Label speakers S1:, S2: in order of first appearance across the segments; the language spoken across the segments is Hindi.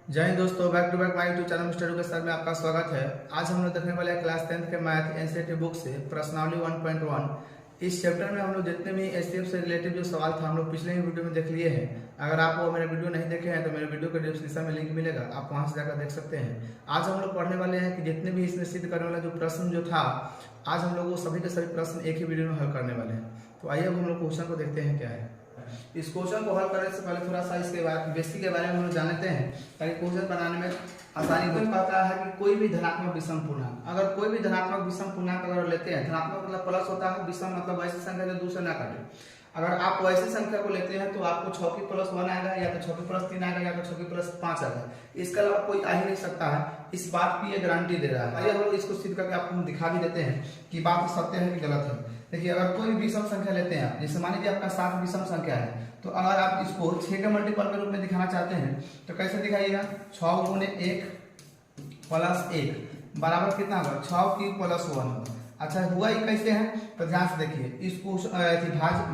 S1: जय हिंद दोस्तों, back to back my YouTube channel mister K sir में आपका स्वागत है। आज हम लोग देखने वाले हैं क्लास 10th के मैथ एनसीईआरटी बुक से प्रश्नावली 1.1। इस चैप्टर में हम लोग जितने भी एचसीएफ से रिलेटेड जो सवाल था हम लोग पिछले ही वीडियो में देख लिए हैं। अगर आप वो मेरे वीडियो नहीं देखे हैं तो मेरे वीडियो के डिस्क्रिप्शन में लिंक मिलेगा, आप वहां से जाकर देख सकते हैं। आज हम लोग पढ़ने वाले हैं कि जितने भी इसमें सिद्ध करने वाला जो प्रश्न जो था, आज हम लोग वो सभी के सभी प्रश्न एक ही वीडियो में हल करने वाले हैं। तो आइए अब हम लोग क्वेश्चन को देखते हैं क्या है। इस क्वेश्चन को हल करने से पहले थोड़ा सा इसके बेसिक के बारे में हम लोग जान लेते हैं, ताकि क्वेश्चन बनाने में आसानी हो पाता है। कि कोई भी धनात्मक विषम पूर्णांक, अगर कोई भी धनात्मक विषम पूर्णांक अगर लेते हैं, धनात्मक मतलब प्लस होता है, विषम मतलब वैसी संख्या जो दूसरे ना काटे। अगर आप वैसी संख्या को लेते हैं तो आपको 6 की प्लस 1 आएगा, या तो 6 की प्लस 3 आएगा, या तो 6 की प्लस 5 आएगा। इसके अलावा कोई आ ही नहीं सकता है। इस बात की ये गारंटी दे रहा है। आइए हम लोग इसको सिद्ध करके आपको दिखा भी देते हैं कि बात सत्य है कि गलत है। देखिए, अगर कोई विषम संख्या लेते हैं, जैसे मान लीजिए आपका 7 विषम संख्या है, तो अगर आप इसको 6 के मल्टीपल के रूप में दिखाना चाहते हैं तो कैसे दिखाइएगा? 6 गुणे 1 प्लस 1 बराबर कितना होगा? 6 की प्लस 1 होगा। अच्छा, हुआ ये कैसे है? तो ध्यान से देखिए, इसको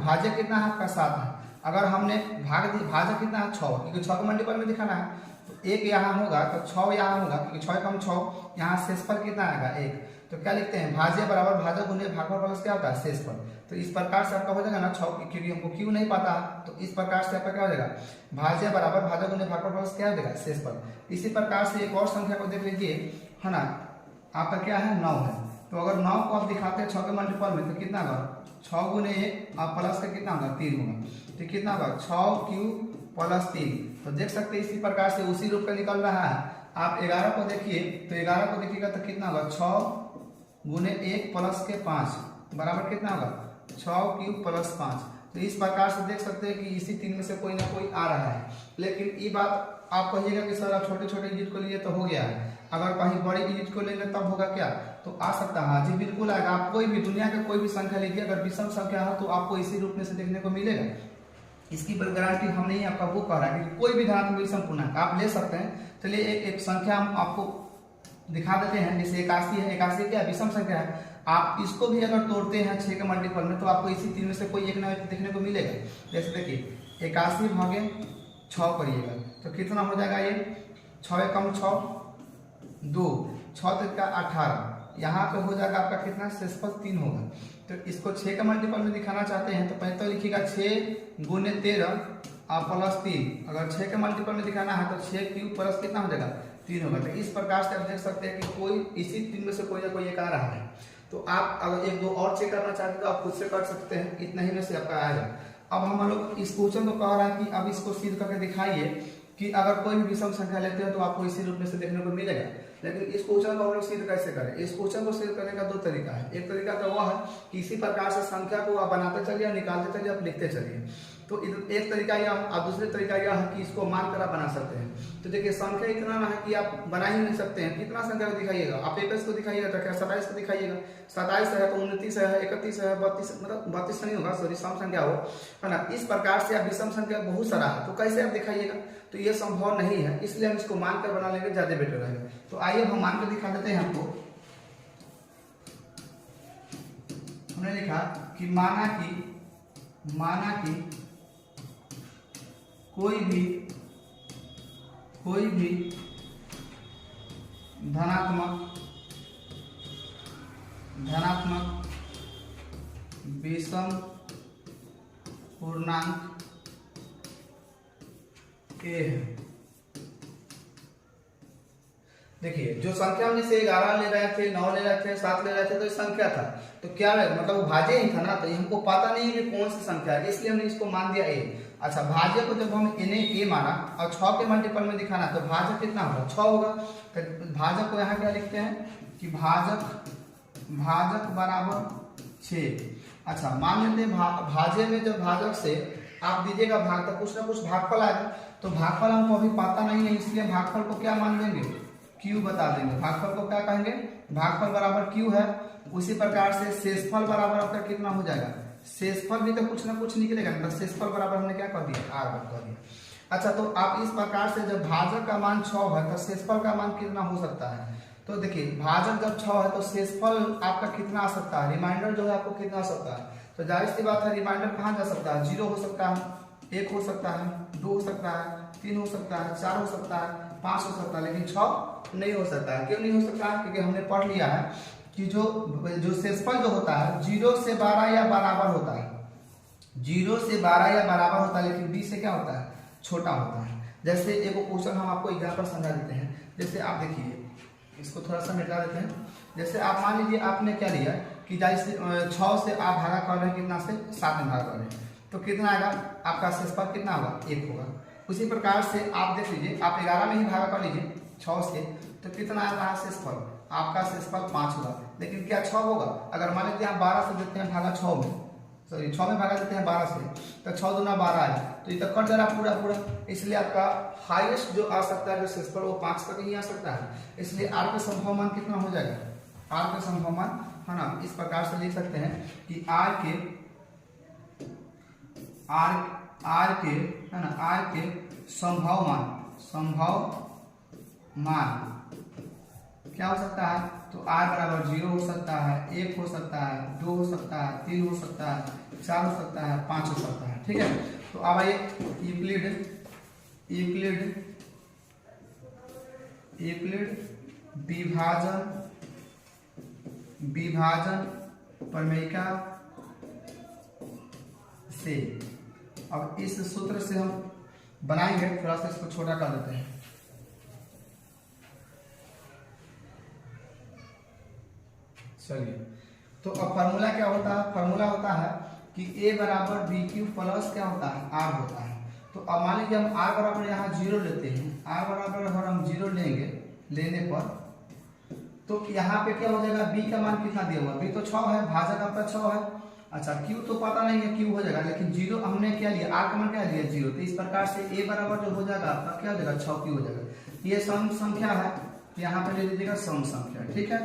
S1: भाज्य कितना है आपका? 7 है। अगर हमने भाज्य कितना है? 6, क्योंकि 6 के मल्टीपल में दिखाना है तो 1 यहाँ होगा तो 6 यहाँ होगा, क्योंकि 6 कम 6 यहाँ शेषफल कितना आएगा? 1। तो क्या लिखते हैं? भाज्य बराबर भाज्य गुणे भागफल प्लस क्या होता है? शेषफल। तो इस प्रकार से आपका हो जाएगा ना 6, क्योंकि हमको क्यों नहीं पता, तो इस प्रकार से आपका क्या हो जाएगा? भाज्य बराबर भाज्य गुणे भागफल प्लस क्या हो जाएगा? शेषफल। इसी प्रकार से एक और संख्या को देख लीजिए, है ना, आपका क्या है? 9 है। तो अगर 9 को आप दिखाते हैं 6 के मल्टीपल में तो कितना होगा? 6 गुणे 1 आप प्लस का कितना होगा? 3 होगा। तो कितना होगा? 6 क्यूब प्लस 3। तो देख सकते हैं इसी प्रकार से उसी रूप का निकल रहा है। आप 11 को देखिए, तो 11 को देखिएगा तो कितना होगा? 6 गुणे 1 प्लस के 5 बराबर कितना होगा? 6 क्यूब प्लस 5। तो इस प्रकार से देख सकते हैं कि इसी 3 में से कोई ना कोई आ रहा है। लेकिन ये बात आप कहिएगा कि सर आप छोटे छोटे यूनिट को लिए तो हो गया है, अगर कहीं बड़ी यूनिट को लेंगे तब होगा क्या? तो आ सकता है। जी बिल्कुल आएगा। आप कोई भी दुनिया का कोई भी संख्या लीजिए, अगर विषम संख्या हो तो आपको इसी रूप में से देखने को मिलेगा। इसकी गारंटी हम नहीं, आपका बुक कह रहा है कि कोई भी धनात्मक विषम पूर्णांक आप ले सकते हैं। चलिए एक संख्या हम आपको दिखा देते हैं, जैसे 81 है। 81 क्या विषम संख्या है? आप इसको भी अगर तोड़ते हैं 6 के मल्टीपल में तो आपको इसी 3 में से कोई एक ना देखने को मिलेगा। जैसे देखिए, 81 भागे 6 करिएगा तो कितना हो जाएगा? ये 6 कम 6 2, 6 तक का 18। यहाँ पे हो जाएगा आपका कितना? शेषफल 3 होगा। तो इसको 6 के मल्टीपल में दिखाना चाहते हैं तो पहले तो लिखिएगा 6 गुणे 13 प्लस 3। अगर 6 के मल्टीपल में दिखाना है तो 6 क्यूब प्लस कितना हो जाएगा? 3 होगा। तो इस प्रकार से आप देख सकते हैं कि कोई इसी 3 में से कोई ना कोई एक आ रहा है। तो आप अगर 1 2 और चेक करना चाहते हैं तो आप खुद से कर सकते हैं, इतना ही में से आपका आएगा। अब हम लोग इस क्वेश्चन को कह रहा है कि अब इसको सिद्ध करके दिखाइए कि अगर कोई भी विषम संख्या लेते हैं तो आपको इसी रूप में से देखने को मिलेगा। लेकिन इस क्वेश्चन को हम लोग सिद्ध कैसे करें? इस क्वेश्चन को सिद्ध करने का 2 तरीका है। एक तरीका तो वह है कि इसी प्रकार से संख्या को आप बनाते चलिए, निकालते चलिए, आप लिखते चलिए। तो एक तरीका यह, और दूसरे तरीका यह है कि इसको मानकर आप बना सकते हैं। तो देखिए, संख्या इतना ना है कि आप बना ही नहीं सकते हैं। कितना संख्या को दिखाइएगा? आप 21 को दिखाइएगा तो क्या 27 को दिखाइएगा? 27 है तो 29 है, 31 है, 32, मतलब 32 नहीं होगा, सॉरी, सम संख्या हो, है ना। इस प्रकार से आप विषम संख्या बहुत सारा है, तो कैसे आप दिखाइएगा? तो ये संभव नहीं है, इसलिए हम इसको मानकर बना लेंगे, ज्यादा बेटर रहेगा। तो आइए हम मान कर दिखा देते हैं आपको। हमने लिखा कि माना कि कोई भी धनात्मक विषम पूर्णांक ए है। देखिए, जो संख्या हम जैसे 11 ले रहे थे, 9 ले रहे थे, 7 ले रहे थे, तो ये संख्या था। तो क्या है, मतलब वो भाज्य ही था ना, तो हमको पता नहीं है कि कौन सी संख्या है, इसलिए हमने इसको मान दिया ए। अच्छा, भाज्य को जब हम इन्हें ए माना और 6 के मल्टीपल में दिखाना तो भाज्य कितना होगा? 6 होगा। तो भाजक को यहाँ क्या लिखते हैं कि भाजक बराबर 6। अच्छा, मान लेते हैं भाज्य में जब भाजक से आप दीजिएगा भाग तो कुछ ना कुछ भागफल आएगा। तो भागफल हमको अभी पता नहीं है, इसलिए भागफल को क्या मान देंगे? क्यू बता देंगे। भागफल को क्या कहेंगे? भागफल बराबर क्यू है। उसी प्रकार से शेषफल बराबर आपका कितना हो जाएगा? शेषफल भी तो कुछ ना कुछ निकलेगा, मतलब शेषफल बराबर हमने क्या कर दिया? आर कर दिया। अच्छा, तो आप इस प्रकार से जब भाजक का मान 6 है तो शेषफल का मान कितना हो सकता है? तो देखिए, भाजक जब 6 है तो शेषफल आपका कितना आ सकता है? रिमाइंडर जो है आपको कितना आ सकता है? तो जाहिर सी बात है, रिमाइंडर कहाँ जा सकता है? 0 हो सकता है, 1 हो सकता है, 2 हो सकता है, 3 हो सकता है, 4 हो सकता है, 5 हो सकता है, लेकिन 6 नहीं हो सकता है। क्यों नहीं हो सकता है? क्योंकि हमने पढ़ लिया है कि जो शेषफल जो होता है 0 से 12 या बराबर होता है, 0 से 12 या बराबर होता है, लेकिन 20 से क्या होता है? छोटा होता है। जैसे एक क्वेश्चन हम आपको एग्जाम्पल समझा देते हैं। जैसे आप देखिए, इसको थोड़ा सा मिटा देते हैं। जैसे आप मान लीजिए आपने क्या लिया कि जैसे 6 से आप भागा कर रहे हैं, कितना से 7 में भागा कर रहे हैं, तो कितना आएगा आपका शेषफल? कितना होगा? 1 होगा। उसी प्रकार से आप देख लीजिए, आप 11 में ही भागा कर लीजिए 6 से, तो कितना आ रहा है शेषफल? आपका शेषफल 5 होगा। लेकिन क्या 6 होगा? अगर मान लीजिए आप 12 से देते हैं भागा 6 में, सॉरी 6 में भागा देते हैं 12 से, तो 6 दूना 12 है, तो ये तो कट जा रहा पूरा पूरा। इसलिए आपका हाईएस्ट जो आ सकता है जो शेषफल वो 5 तक ही आ सकता है। इसलिए आर का संभव मान कितना हो जाएगा? आर का संभव मान है ना, इस प्रकार से लिख सकते हैं कि आर के है ना, आर के संभव मान क्या हो सकता है? तो r बराबर 0 हो सकता है, 1 हो सकता है, 2 हो सकता है, 3 हो सकता है, 4 हो सकता है, 5 हो सकता है। ठीक है, तो अब आइए यूक्लिड विभाजन प्रमेयिका से, अब इस सूत्र से हम बनाएंगे, थोड़ा सा इसको छोटा कर देते हैं। चलिए, तो अब फार्मूला क्या होता है? फार्मूला होता है कि a बराबर बी क्यू प्लस क्या होता है? r होता है। तो अब मान लीजिए हम r बराबर यहाँ 0 लेते हैं, r बराबर अगर हम 0 लेंगे, लेने पर तो यहाँ पे क्या हो जाएगा? b का मान कितना दिया हुआ? b तो 6 है, भाजक आपका 6 है। अच्छा, q तो पता नहीं है, q हो जाएगा, लेकिन 0 हमने क्या लिया? r का मान क्या लिया? 0। तो इस प्रकार से a बराबर जो हो जाएगा आपका क्या हो जाएगा? 6q हो जाएगा। ये सम संख्या है, यहाँ पे ले लीजिएगा सम संख्या। ठीक है,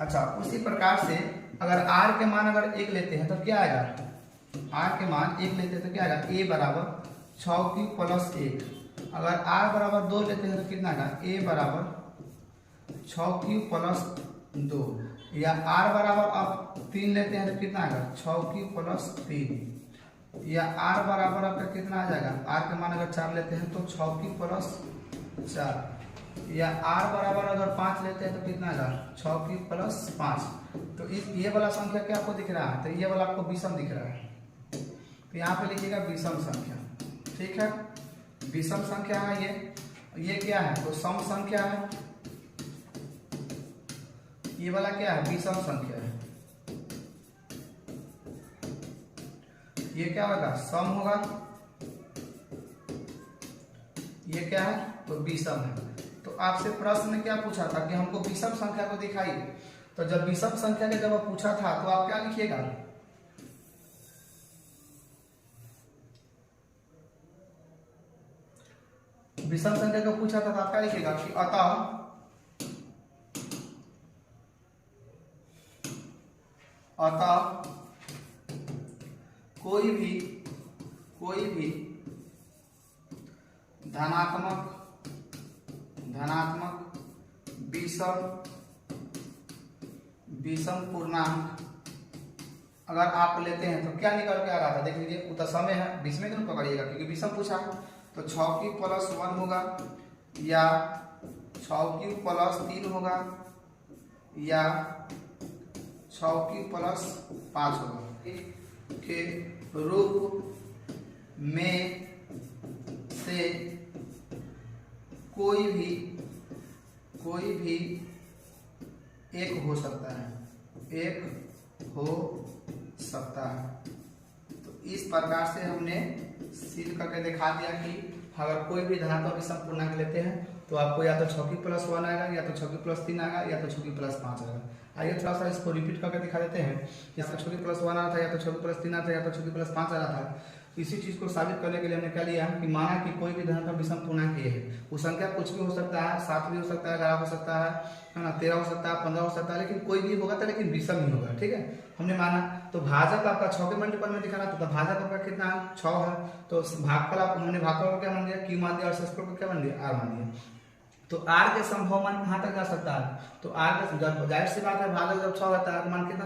S1: अच्छा, उसी प्रकार से अगर r के मान अगर 1 लेते हैं तो क्या आएगा? r के मान 1 लेते हैं तो क्या आएगा? a बराबर 6q प्लस 1। अगर r बराबर 2 लेते हैं तो कितना आएगा? a बराबर 6q प्लस 2। या r बराबर अब 3 लेते हैं तो कितना आएगा? 6q plus 3। या r बराबर आपका कितना आ जाएगा? r के मान अगर 4 लेते हैं तो 6q प्लस 4। या r बराबर अगर 5 लेते हैं तो कितना आएगा? 6q plus 5। तो इस ये वाला संख्या क्या आपको दिख रहा है? तो ये वाला आपको विषम दिख रहा है, तो यहाँ पे लिखिएगा विषम संख्या। ठीक है, विषम संख्या है ये क्या है? तो सम संख्या है। ये वाला क्या है? विषम संख्या है। ये क्या होगा? सम होगा। ये क्या है? तो विषम है। तो आपसे प्रश्न ने क्या पूछा था कि हमको विषम संख्या को दिखाइए। तो जब विषम संख्या के जब पूछा था तो आप क्या लिखिएगा? विषम संख्या को पूछा था तो आप क्या लिखिएगा कि अतः कोई भी धनात्मक विषम पूर्णांक अगर आप लेते हैं तो क्या निकल के आ रहा था? देख लीजिए, वो तो समय है, बीच में क्यों पकड़िएगा? क्योंकि विषम पूछा। तो 6q प्लस 1 होगा, या 6q प्लस 3 होगा, या 6q प्लस 5 होगा के रूप में से कोई भी एक हो सकता है। तो इस प्रकार से हमने सिद्ध करके दिखा दिया कि अगर कोई भी धनात्मक विषम पूर्णांक लेते हैं तो आपको या तो 6q प्लस 1 आएगा, या तो 6q प्लस 3 आएगा, या तो 6q प्लस 5 आएगा। आइए थोड़ा सा इसको रिपीट करके दिखा देते हैं। इसका 6q प्लस 1 आता था, या तो 6q प्लस 3 आता था, या तो 6q प्लस 5 आ रहा था। इसी चीज को साबित करने के लिए हमने क्या लिया कि माना कि कोई भी धनात्मक विषम पूर्णांक ये है, वो संख्या कुछ भी हो सकता है, 7 भी हो सकता है, 11 हो सकता है ना, 13 हो सकता है, 15 हो सकता है, लेकिन कोई भी होगा तो लेकिन विषम ही होगा। ठीक है, हमने माना। तो भाजक आपका 6 के मल्टीपल में दिखा रहा था, तो भाजक आपका कितना है? 6 है। तो भागफल आप उन्होंने भागफल को क्या मान दिया? q मान दिया, और शेषफल को क्या मान दिया? r मान दिया। तो r के संभव मान कहाँ तक जा सकता है? तो r का जाहिर सी बात है, भाजक जब 6 होता है मान कितना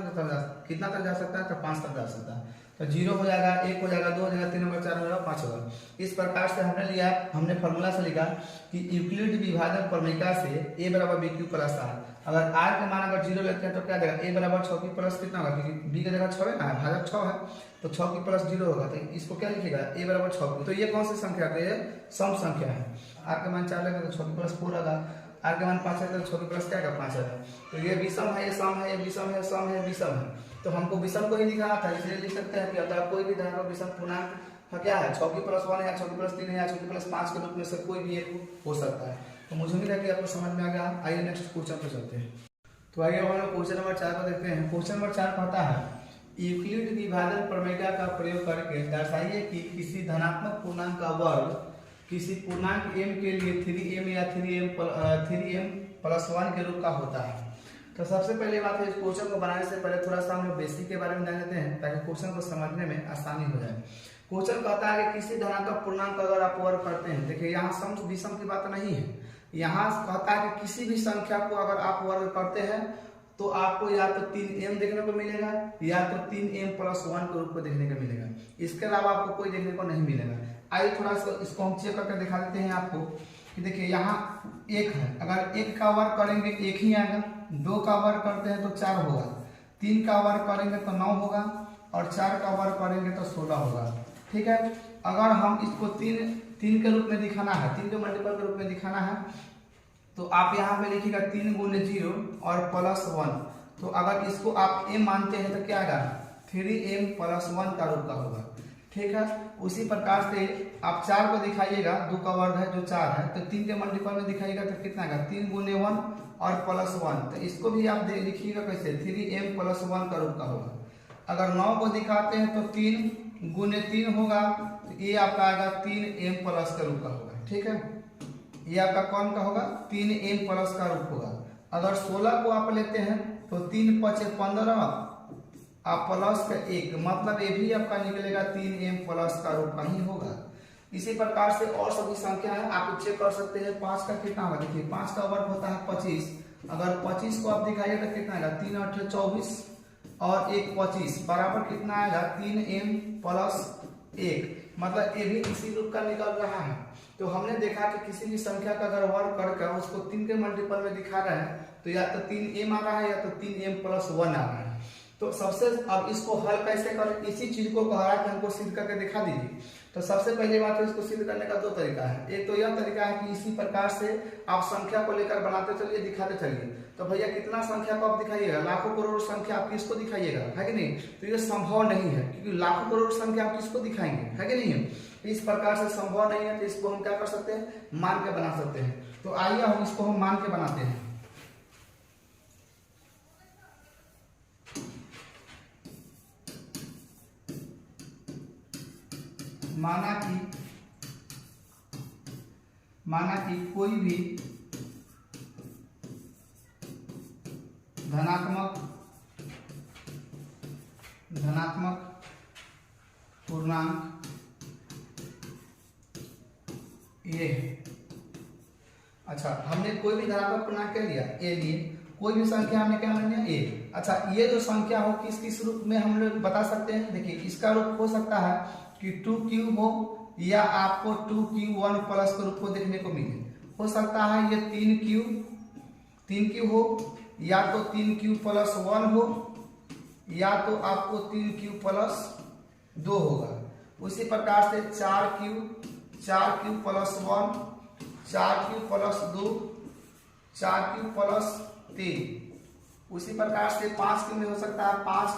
S1: तक जा सकता है? तो 5 तक जा सकता है। तो 0 हो जाएगा, 1 हो जाएगा, 2 हो जाएगा, 3 होगा, 4 होगा, 5 होगा। इस प्रकार से हमने लिया, हमने फॉर्मूला से लिखा कि यूक्लिड विभाजन प्रमेयिका से a बराबर बी क्यू प्लस r। अगर r के मान अगर 0 लेते हैं तो क्या देगा, a बराबर 6 की प्लस कितना होगा, क्योंकि b की जगह 6 है ना, भाजक 6 है, तो 6 की प्लस 0 होगा, तो इसको क्या लिखेगा, a बराबर 6 की। तो ये कौन सी संख्या है, ये सम संख्या है। r के मान 4 लेंगे तो 6 की प्लस 4 होगा, r के मान 5 लेंगे तो 6 की प्लस क्या होगा, 5 होगा। तो ये विषम है, ये सम है, ये विषम है, सम है, विषम है। तो हमको विषम को ही लिखना था, इसलिए लिख सकते हैं कि अगर कोई भी धनात्मक विषम पूर्णांक क्या है, 6 की प्लस 1 या 6 की प्लस 3 या 6 की प्लस 5 के रूप में से कोई भी एक हो सकता है। तो मुझे उम्मीद है कि आपको समझ में आ गया। आइए नेक्स्ट क्वेश्चन पे चलते हैं। तो आइए हम लोग क्वेश्चन नंबर 4 को देखते हैं। क्वेश्चन नंबर 4 कहता है यूक्लिड विभाजन प्रमेयिका का प्रयोग करके दर्शाइए कि किसी धनात्मक पूर्णांक का वर्ग किसी पूर्णांक m के लिए 3m या 3m प्लस 1 के रूप का होता है। तो सबसे पहले बात है, इस क्वेश्चन को बनाने से पहले थोड़ा सा हम लोग बेसिक के बारे में जान लेते हैं ताकि क्वेश्चन को समझने में आसानी हो जाए। क्वेश्चन कहता है कि किसी धनात्मक पूर्णांक का अगर आप वर्ग करते हैं, देखिए यहाँ सम विषम की बात नहीं है, यहाँ कहता है कि किसी भी संख्या को अगर आप वर्ग करते हैं तो आपको या तो 3m देखने को मिलेगा या तो 3m प्लस 1 के रूप में देखने को मिलेगा, इसके अलावा आपको कोई देखने को नहीं मिलेगा। आइए थोड़ा सा इसको हम चेक करके दिखा देते हैं आपको कि देखिए यहाँ 1 है, अगर 1 का वर्ग करेंगे 1 ही आएगा, 2 का वर्ग करते हैं तो 4 होगा, 3 का वर्ग करेंगे तो 9 होगा और 4 का वर्ग करेंगे तो 16 होगा। ठीक है, अगर हम इसको 3 के रूप में दिखाना है, 3 के मल्टीपल के रूप में दिखाना है, तो आप यहाँ पे लिखिएगा 3 गुने 0 और प्लस 1। तो अगर इसको आप m मानते हैं तो क्या आएगा, 3m प्लस 1 का रूप का होगा। ठीक है, उसी प्रकार से आप 4 को दिखाइएगा, 2 का वर्ग है जो 4 है, तो 3 के मल्टीपल में दिखाइएगा तो कितना आएगा, 3 गुने 1 और प्लस 1। तो इसको भी आप लिखिएगा कैसे, 3m प्लस 1 का रूप का होगा। अगर 9 को दिखाते हैं तो 3 गुने 3 होगा, तो ये आपका आएगा 3m प्लस का रूप का होगा। ठीक है, ये आपका कौन का होगा, 3m प्लस का रूप होगा। अगर 16 को आप लेते हैं तो 3 5 15 आप प्लस का 1, मतलब ये भी आपका निकलेगा 3m प्लस का रूप का ही होगा। इसी प्रकार से और सभी संख्या है, आप चेक कर सकते हैं। 5 का कितना होगा, देखिए 5 का वर्ग होता है 25, अगर 25 को आप दिखाइए तो कितना आएगा, 3 8 24 और 1 25 बराबर कितना आएगा, 3m प्लस 1, मतलब ये भी इसी रूप का निकल रहा है। तो हमने देखा कि किसी भी संख्या का अगर वर्ग करके उसको 3 के मल्टीपल में दिखा रहे हैं तो या तो 3m आ रहा है या तो 3m प्लस 1 आ रहा है। तो सबसे अब इसको हल कैसे करें, इसी चीज को कहा कि हमको सिद्ध करके दिखा दीजिए। तो सबसे पहले बात है, इसको सिद्ध करने का 2 तरीका है। एक तो यह तरीका है कि इसी प्रकार से आप संख्या को लेकर बनाते चलिए, दिखाते चलिए। तो भैया कितना संख्या को आप दिखाइएगा, लाखों करोड़ संख्या आप किसको दिखाइएगा, है कि नहीं। तो ये संभव नहीं है, क्योंकि लाखों करोड़ संख्या आप किसको दिखाएंगे, है कि नहीं है। इस प्रकार से संभव नहीं है, तो इसको हम क्या कर सकते हैं, मान के बना सकते हैं। तो आइए हम इसको हम मान के बनाते हैं। माना कि कोई भी धनात्मक पूर्णांक ये है। अच्छा, हमने कोई भी धनात्मक पूर्णांक क्या लिया, ए लिए, कोई भी संख्या हमने क्या मान लिया, ए। अच्छा, ये जो संख्या हो किस किस रूप में हम लोग बता सकते हैं। देखिए, इसका रूप हो सकता है कि 2 क्यूब हो या आपको 2 क्यूब 1 प्लस के रूप को देखने को मिले। हो सकता है ये 3 क्यूब हो या तो 3 क्यूब प्लस 1 हो या तो आपको 3 क्यूब प्लस 2 होगा। उसी प्रकार से 4 cube plus 1, 4 cube plus 2, 4 cube plus 3। उसी प्रकार से 5 क्यूब में हो सकता है 5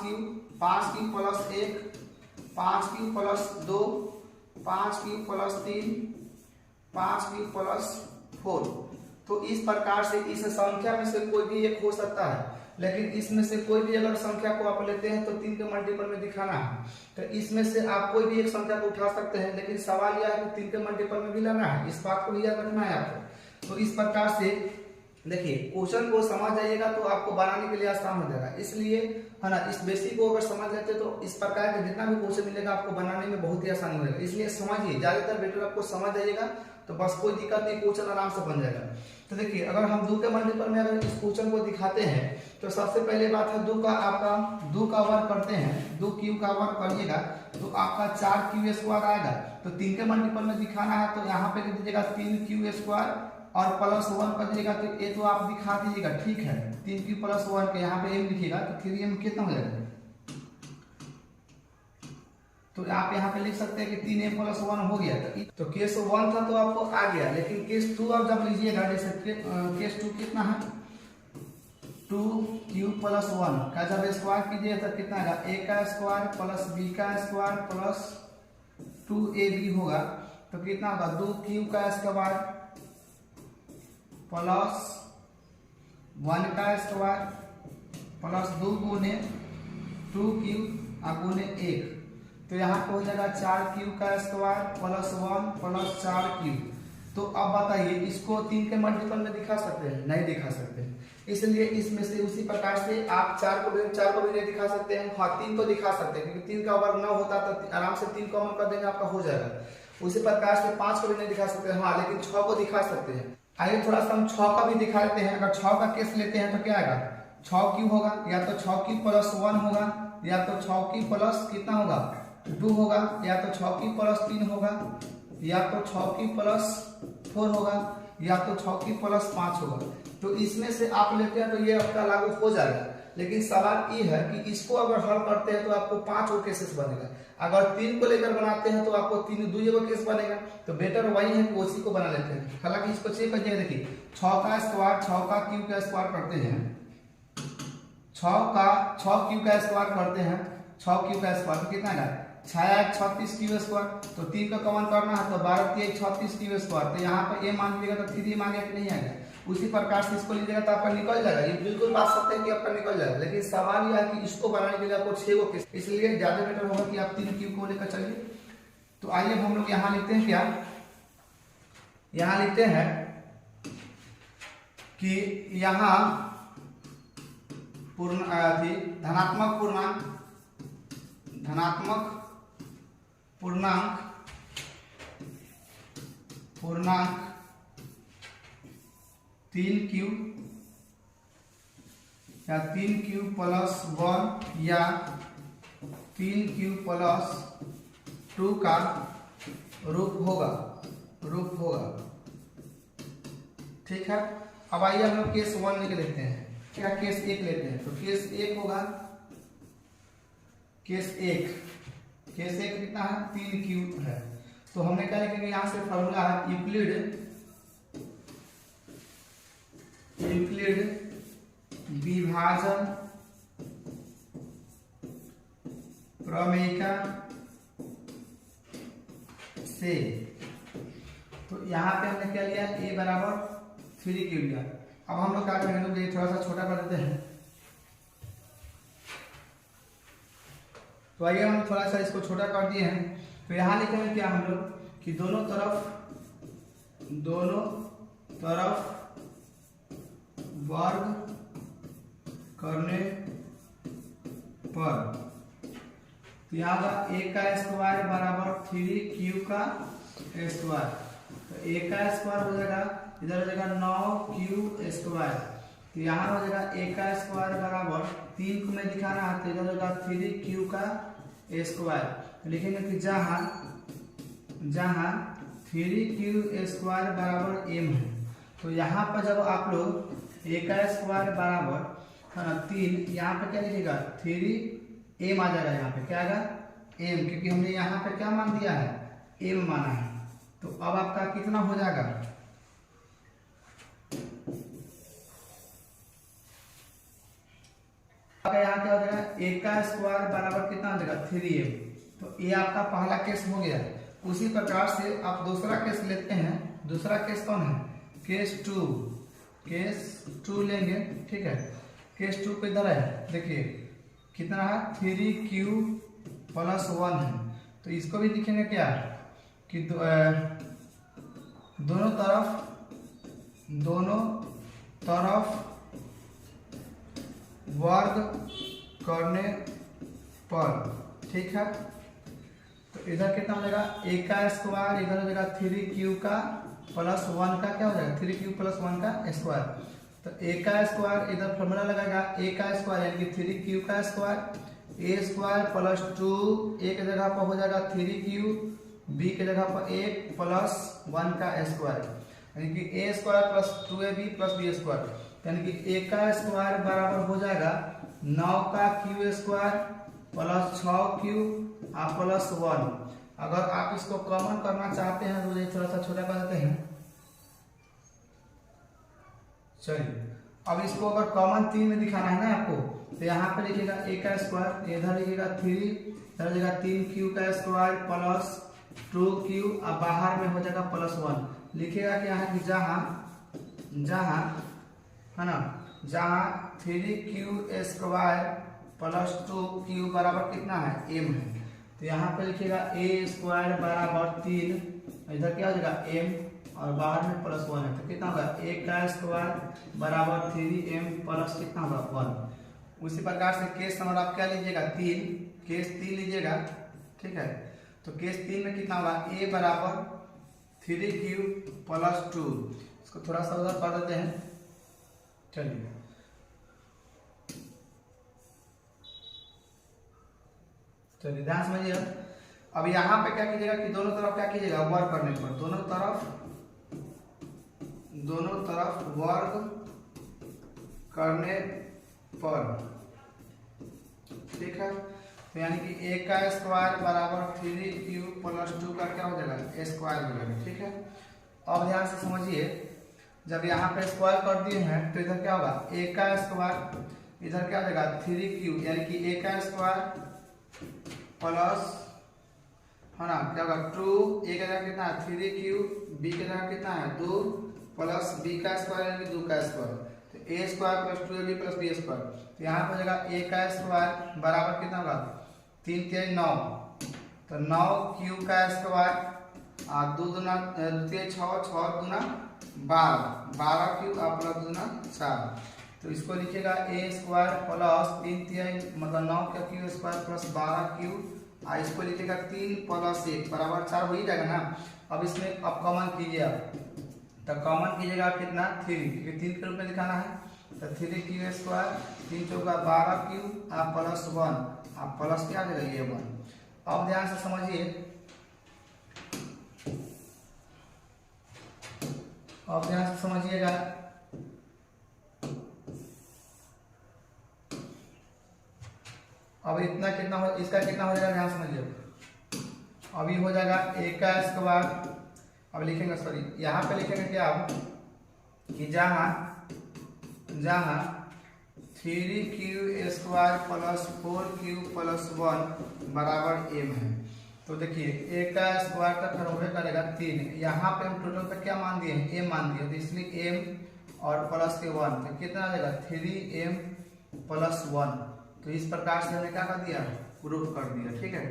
S1: cube plus 1, 5 cube plus 2, 5 cube plus 3, 5 cube plus 4। तो इस प्रकार से इस संख्या में से कोई भी एक हो सकता है, लेकिन इसमें से कोई भी अगर संख्या को आप लेते हैं तो 3 के मल्टीपल में दिखाना है, तो इसमें से आप कोई भी एक संख्या को उठा सकते हैं, लेकिन सवाल यह है कि 3 के मल्टीपल में भी लेना है। इस बात को भी याद रखना है आपको। तो इस प्रकार से देखिए, क्वेश्चन को समझ जाइएगा तो आपको बनाने के लिए आसान हो जाएगा। इसलिए है ना, इस बेसिक को अगर समझ लेते तो इस प्रकार का जितना भी क्वेश्चन मिलेगा आपको बनाने में बहुत ही आसानी हो जाएगा। इसलिए समझिए, ज्यादातर बेटर आपको समझ जाइएगा तो बस कोई दिक्कत नहीं, क्वेश्चन आराम से बन जाएगा। तो देखिए अगर हम 2 के मल्टीपल में अगर इस क्वेश्चन को दिखाते हैं तो सबसे पहले बात है 2 का वर्ग करते हैं, 2 क्यू का वर्ग करिएगा तो आपका 4 क्यू स्क्वायर आएगा। तो 3 के मल्टीपल में दिखाना है तो यहाँ पे लिख दीजिएगा 3 क्यू स्क्वायर और प्लस 1 कर दीजिएगा। तो ये तो आप दिखा दीजिएगा, ठीक है। 3 क्यू प्लस 1 के यहाँ पे m लिखिएगा तो 3m कितना हो जाएगा। तो आप यहाँ पे लिख सकते हैं कि 3m प्लस 1 हो गया। तो केस 1 था तो आपको आ गया, लेकिन केस 2 आप जब लीजिएगा, जैसे केस 2 कितना है 2q प्लस 1 का जब स्क्वायर कीजिए तो कितना आएगा, a का स्क्वायर प्लस b का स्क्वायर प्लस 2ab होगा। तो कितना होगा 2q का स्क्वायर प्लस 1 का स्क्वायर प्लस 2 गुने 2q गुने 1। तो यहाँ पे हो जाएगा 4q का स्क्वायर प्लस 1 प्लस 4q। तो अब बताइए इसको 3 के मल्टीपल में दिखा सकते हैं, नहीं दिखा सकते, इसलिए इसमें से उसी प्रकार से आप 4 को भी नहीं दिखा सकते हैं। हाँ 3 को दिखा सकते हैं, क्योंकि 3 का वर्ग न होता तो आराम से 3 कॉमन कर देंगे, आपका हो जाएगा। उसी प्रकार से 5 को भी नहीं दिखा सकते हैं, हाँ लेकिन 6 को दिखा सकते हैं। आइए थोड़ा सा हम 6 का भी दिखा लेते हैं। अगर 6 का केस लेते हैं तो क्या आएगा, 6q होगा, या तो 6q प्लस 1 होगा, या तो 6q प्लस कितना होगा 2 होगा, या तो 6q प्लस 3 होगा, या तो 6q प्लस 4 होगा, या तो 6q प्लस 5 होगा। तो इसमें से आप लेते हैं तो ये आपका लागू हो जाएगा। लेकिन सवाल ये है कि इसको अगर हल करते हैं तो आपको 5 गो केसेस बनेगा। अगर 3 को लेकर बनाते हैं तो आपको 2 गो केस बनेगा। तो बेटर वही है कि उसी को बना लेते हैं। हालांकि इसको चेक करिए, देखिए 6 का स्क्वायर 6 का क्यू का स्क्वायर करते हैं, 6 क्यू का स्क्वायर करते हैं, 6 क्यू का स्क्वायर कितना है 6 36 क्यू स्क्वायर। तो 3 का कॉमन करना है तो 12 3 36 क्यू स्क्वायर। तो यहाँ पर a मान लीजिएगा तो 3 मान गया कि नहीं आएगा। उसी प्रकार से इसको लीजिएगा तो आपका निकल जाएगा। ये बिल्कुल बात सकते हैं कि आपका निकल जाएगा, लेकिन सवाल यह है कि इसको बनाने के लिए आपको 6 गो केस, इसलिए ज्यादा बेटर होगा कि आप 3 क्यू को लेकर चलिए। तो आइए हम लोग यहाँ लिखते हैं, क्या यहाँ लिखते हैं कि यहाँ धनात्मक पूर्णांक 3q या 3q प्लस 1 या 3q प्लस 2 का रूप होगा। ठीक है। अब आइए हम लोग केस 1 लेके लेते हैं, क्या केस 1 लेते हैं। तो केस 1 होगा, केस 1 कितना है 3q है। तो हमने क्या लिखेंगे, यहाँ से फॉर्मूला है यूक्लिड विभाजन प्रमेयिका से। तो यहाँ पे हमने क्या लिया, a बराबर 3q लिया। अब हम लोग क्या करेंगे, थोड़ा सा छोटा कर देते हैं। तो आइए हम थोड़ा सा इसको छोटा कर दिए हैं। तो यहाँ लिखेंगे क्या हम लोग कि दोनों तरफ वर्ग करने पर, तो यहाँ का a का स्क्वायर बराबर 3q का स्क्वायर। तो a का स्क्वायर हो जाएगा, इधर हो जाएगा 9q स्क्वायर। तो यहाँ हो जाएगा a का स्क्वायर बराबर 3 को में दिखाना है तो इधर होगा 3q का स्क्वायर। लिखेंगे कि जहाँ 3q स्क्वायर बराबर m है, तो यहाँ पर जब आप लोग a का स्क्वायर बराबर 3, यहाँ पे क्या लिखेगा 3m आ जाएगा। यहाँ पे क्या आएगा m, क्योंकि हमने यहाँ पे क्या मान दिया है m माना है। तो अब आपका कितना हो जाएगा, यहाँ क्या हो जाएगा a का स्क्वायर बराबर कितना हो जाएगा 3m। तो ये आपका पहला केस हो गया। उसी प्रकार से आप दूसरा केस लेते हैं। दूसरा केस कौन है, केस 2 लेंगे। ठीक है, केस 2 पे इधर है, देखिए कितना है 3q प्लस 1 है। तो इसको भी लिखेंगे क्या कि दोनों तरफ वर्ग करने पर। ठीक है, तो इधर कितना हो जाएगा a का स्क्वायर, इधर हो जाएगा 3q का प्लस 1 का क्या हो जाएगा 3 क्यूब प्लस 1 का स्क्वायर। तो a का स्क्वायर इधर फॉर्मूला लगाएगा a का स्क्वायर यानी कि 3 क्यूब का square a square plus 2 a के जगह पर हो जाएगा 3 क्यूब b के जगह पर 1 प्लस 1 का स्क्वायर यानी कि a square plus 2ab plus b square यानी कि a का स्क्वायर बराबर हो जाएगा 9 का क्यू स्क्वायर प्लस 6 क्यूब और प्लस 1। अगर आप इसको कॉमन करना चाहते हैं तो ये थोड़ा सा छोटा कर देते हैं। चलिए अब इसको अगर कॉमन 3 में दिखाना है ना आपको तो यहाँ पे लिखिएगा a का स्क्वायर, इधर लिखिएगा 3, इधर लिखिएगा 3 क्यू का स्क्वायर प्लस 2 क्यू और बाहर में हो जाएगा प्लस 1। लिखिएगा क्या है कि जहाँ है ना जहाँ 3 क्यू स्क्वायर प्लस 2 क्यू बराबर कितना है m है तो यहाँ पे लिखिएगा a स्क्वायर बराबर 3, इधर क्या हो जाएगा m और बाहर में प्लस 1 है तो कितना होगा a का स्क्वायर बराबर 3m प्लस कितना होगा 1। उसी प्रकार से केस नंबर आप क्या लीजिएगा 3, केस 3 लीजिएगा, ठीक है। तो केस 3 में कितना होगा a बराबर 3 क्यूब प्लस 2, इसको थोड़ा सा उधर कर देते हैं। चलिए चलिए ध्यान समझिए। अब यहाँ पे क्या कीजिएगा कि दोनों तरफ क्या कीजिएगा वर्ग करने पर दोनों तरफ वर्ग करने पर, ठीक है। तो यानी कि a का स्क्वायर बराबर 3 क्यूब प्लस 2 का क्या हो जाएगा स्क्वायर हो जाएगा, ठीक है। अब ध्यान से समझिए, जब यहाँ पे स्क्वायर कर दिए हैं तो इधर क्या होगा a का स्क्वायर इधर क्या हो जाएगा 3 क्यूब यानी कि a का स्क्वायर प्लस है ना क्या होगा 2, a का जगह कितना है 3 क्यूब, b के जगह कितना है 2 प्लस b का स्क्वायर यानी 2 का स्क्वायर तो a square plus 2ab plus b square. तो यहाँ पर हो जाएगा a का स्क्वायर बराबर कितना होगा 3 3 9 तो 9 क्यूब का स्क्वायर और 2 दूना 6 6 दूना 12 क्यूब और प्लस 2 दूना 4। तो इसको लिखिएगा a स्क्वायर प्लस 3 3 मतलब 9 का क्यूब स्क्वायर प्लस 12 क्यूब और इसको लिखिएगा 3 प्लस 1 बराबर 4 हो ही जाएगा ना। अब इसमें अब कॉमन कीजिए आप तो कॉमन कीजिएगा कितना 3 क्योंकि 3 के रूप में दिखाना है तो 3 क्यू स्क्वायर 3 चौका 12 क्यूब आप प्लस 1 आप प्लस क्या आ जाएगा ये 1। अब ध्यान से समझिए, अब ध्यान से समझिएगा अब इतना कितना हो इसका कितना हो जाएगा ध्यान समझिए। अभी हो जाएगा a का स्क्वायर अब लिखेंगे सॉरी यहाँ पे लिखेंगे क्या आप कि जहाँ 3 Q square plus 4 Q plus 1 बराबर m है। तो देखिए a का स्क्वायर तक होने करेगा 3, यहाँ पे हम टोटल पे क्या मान दिए m मान दिए तो इसलिए m और प्लस के 1 तो कितना आ जाएगा 3m प्लस 1। तो इस प्रकार से हमने क्या कर दिया प्रूफ कर दिया, ठीक है।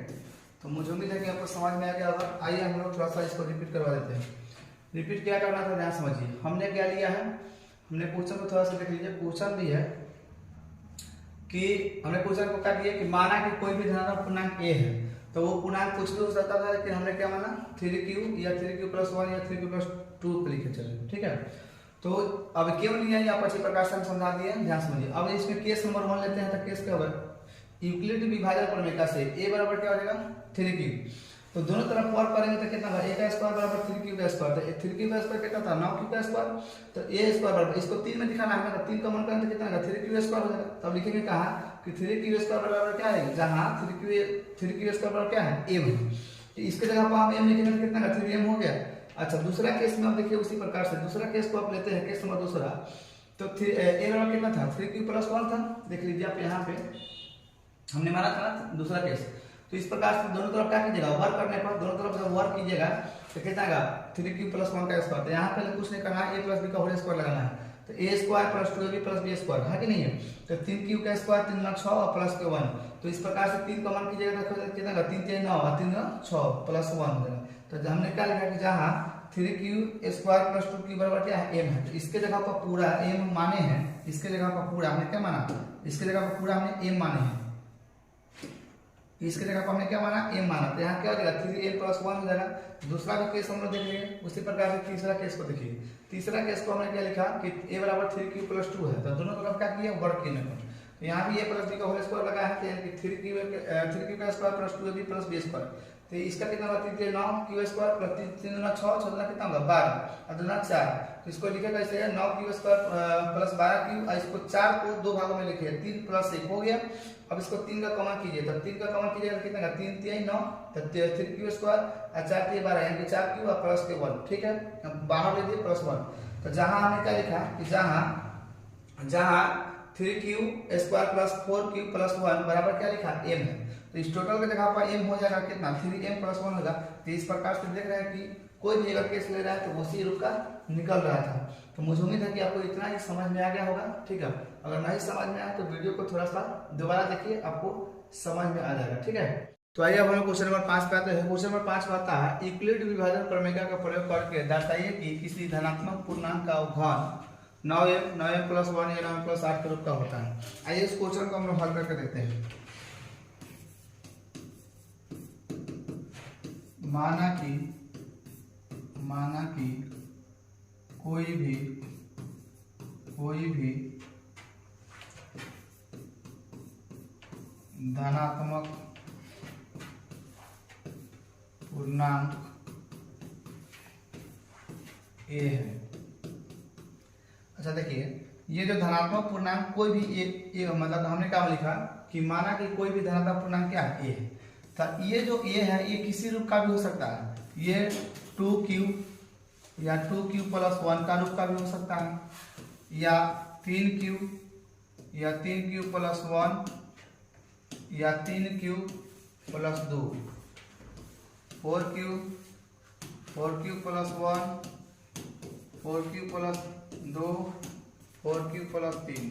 S1: तो मुझे उम्मीद है कि आपको समझ में आ गया होगा। आइए हम लोग थोड़ा सा इसको रिपीट करवा देते हैं। रिपीट क्या करना था ध्यान समझिए। हमने क्या लिया है, हमने क्वेश्चन को थोड़ा सा देख लीजिए। क्वेश्चन भी है कि हमने क्वेश्चन को क्या दिया कि माना कि कोई भी धनात्मक पूर्णांक a है तो वो पूर्णांक कुछ भी हो सकता था, लेकिन हमने क्या माना 3q या 3q प्लस 1 या 3q प्लस 2 लिखे चले, ठीक है। तो अब क्यों लिया है आप अच्छी प्रकार से हम समझा दिए, ध्यान समझिए। अब इसमें केस नंबर 1 लेते हैं तो केस क्या होगा यूक्लिड विभाजन प्रमेय से a बराबर क्या हो जाएगा 3q। तो दोनों तरफ वर्ग करेंगे तो कितना होगा a का स्क्वायर बराबर 3q का स्क्वायर। तो 3q का स्क्वायर कितना था 9q का स्क्वायर तो a स्क्वायर बराबर इसको 3 में दिखाना है ना 3 कॉमन करेंगे तो कितना होगा 3q स्क्वायर हो जाएगा। तब लिखेंगे कहा कि 3q स्क्वायर बराबर क्या है जहां 3q स्क्वायर बराबर क्या है m है तो इसके जगह पर हम m लिखेंगे तो कितना होगा 3m हो गया। अच्छा दूसरा केस में आप देखिए उसी प्रकार से दूसरा केस को आप लेते हैं केस नंबर दूसरा। तो a बराबर कितना था 3q प्लस 1 था, देख लीजिए आप यहाँ पे हमने माना था दूसरा केस। तो इस प्रकार से दोनों तरफ क्या कीजिएगा वर्क करने पर दोनों तरफ जब वर्क कीजिएगा तो कितना आएगा 3q प्लस 1 का स्क्वायर। तो यहाँ पे कुछ नहीं करना है a प्लस b का होल स्क्वायर लगाना है तो a square plus 2ab plus b square है कि नहीं है। तो 3q का स्क्वायर 3 9 6 और प्लस के 1 तो इस प्रकार से 3 कॉमन कीजिएगा तो कितना आएगा 3 3 9 और 3 6 प्लस 1 हो जाएगा। तो हमने क्या लिखा कि जहाँ 3q स्क्वायर प्लस 2q बराबर क्या है m है तो इसके जगह पर पूरा m माने हैं, इसके जगह पर पूरा हमने क्या माना इसके जगह पर पूरा हमने m माने हैं। इसके जगह पर हमने क्या माना, m माना, तो यहाँ क्या हो जाएगा 3m प्लस 1 हो जाएगा। दूसरा भी केस हम लोग देख लेंगे। उसी प्रकार से तीसरा केस को देखिए। तीसरा केस को हमने क्या लिखा कि a बराबर 3q प्लस 2 है, तो दोनों तरफ क्या किया, वर्ग किए। तो यहाँ भी a प्लस b का होल स्क्वायर लगा है, तो यानी कि 3q का square plus 2ab plus b square. तो इसका कितना होगा, 3 9 q स्क्वायर प्लस 3 2 6 6 दूना कितना होगा 12 और दूना 4। तो इसको लिखे कैसे है, 9 q स्क्वायर प्लस 12 q, और इसको 4 को दो भागों में लिखिए, 3 प्लस 1 हो गया। अब इसको 3 का कॉमन कीजिए, तो 3 का कॉमन कीजिएगा कितना का 3 3 9, तो 3q स्क्वायर और 4 3 12 यानी कि 4q और प्लस के 1, ठीक है। बाहर ले दिए प्लस 1। तो जहां हमने क्या लिखा कि जहां 3q square plus 4q plus 1 बराबर क्या लिखा, m है। तो इस टोटल के जगह पर m हो जाएगा कितना, 3m प्लस 1 होगा। तो इस प्रकार से देख रहे हैं कि कोई भी अगर केस ले रहा है तो उसी रूप का निकल रहा था। तो मुझे उम्मीद है कि आपको इतना ही समझ में आ गया होगा, ठीक है। अगर नहीं समझ में आया तो वीडियो को थोड़ा सा दोबारा देखिए, आपको समझ में आ जाएगा, ठीक है। तो आइए अब हम लोग क्वेश्चन नंबर 5 पे आते हैं। क्वेश्चन नंबर 5 आता है, यूक्लिड विभाजन प्रमेय का प्रयोग करके दर्शाइए कि किसी धनात्मक पूर्णांक का घन 9m प्लस 1 या 9m प्लस 8 के रूप का होता है। आइए इस क्वेश्चन को हम लोग हल करके देखते हैं। माना कि कोई भी धनात्मक पूर्णांक a है। अच्छा देखिए, ये जो धनात्मक पूर्णांक कोई भी a मतलब हमने क्या लिखा कि माना कि कोई भी धनात्मक पूर्णांक क्या है, a है। तो ये जो a है ये किसी रूप का भी हो सकता है, ये 2q या 2q प्लस 1 का रूप का भी हो सकता है, या 3q या 3q प्लस 1 या 3q plus 2, 4q plus 1, 4q plus 2, 4q plus 3,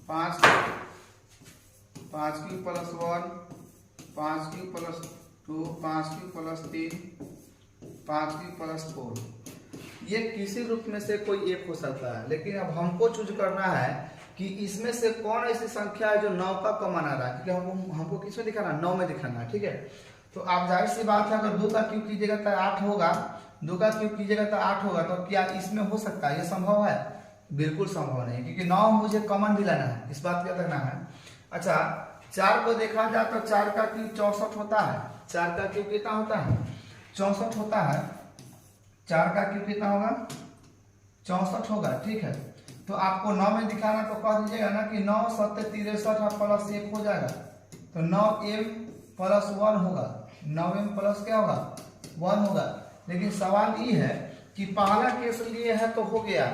S1: 5q plus 1, 5q plus 2, 5q plus 3, 5q plus 4। ये किसी रूप में से कोई एक हो सकता है, लेकिन अब हमको चूज करना है कि इसमें से कौन ऐसी संख्या है जो 9 का कॉमन आ रहा है, क्योंकि हमको किस में दिखाना है, 9 में दिखाना है, ठीक है। तो आप जाहिर सी बात है, अगर 2 का क्यूब कीजिएगा तो 8 होगा, 2 का क्यूब कीजिएगा तो 8 होगा। तो क्या इसमें हो सकता है, ये संभव है? बिल्कुल संभव नहीं, क्योंकि 9 मुझे कॉमन भी लाना है, इस बात का करना है। अच्छा 4 को देखा जाए तो 4 का क्यूब 64 होता है। 4 का क्यूब कितना होता है, 64 होता है। 4 का क्यूब कितना होगा, 64 होगा, ठीक है। तो आपको 9 में दिखाना तो कह दीजिएगा ना कि 9 7 63 प्लस 1 हो जाएगा, तो 9m प्लस 1 होगा, 9m प्लस क्या होगा 1 होगा। लेकिन सवाल ये है कि पहला केस लिए है तो हो गया,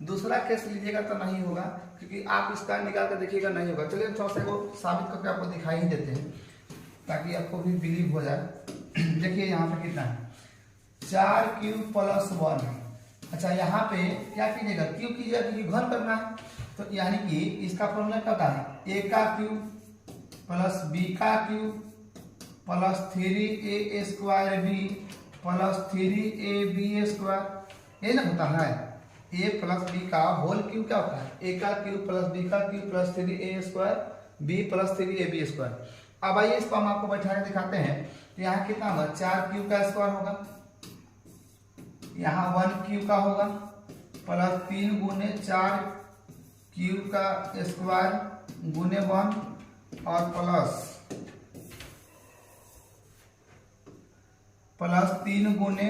S1: दूसरा केस लीजिएगा तो नहीं होगा, क्योंकि आप इसका निकाल कर देखिएगा नहीं होगा। चलिए थोड़ा सा को साबित करके आपको दिखाई ही देते हैं ताकि आपको भी बिलीव हो जाए। देखिए यहाँ पे कितना है, 4q प्लस 1 है। अच्छा यहाँ पे क्या कीजिएगा, क्यों कीजिएगा, क्योंकि घन करना है। तो यानी कि इसका फॉर्मूला क्या होता है, a का क्यूब प्लस b का cube plus 3a square b plus 3ab square, ये ना होता है। a प्लस b का होल क्यूब क्या होता है, a का क्यूब प्लस b का cube plus 3a square b plus 3ab square. अब आइए इसको हम आपको बैठा के दिखाते हैं। यहाँ कितना होगा, 4q का स्क्वायर होगा, यहाँ 1q का होगा, प्लस 3 गुने 4q का स्क्वायर गुने 1 और प्लस 3 गुने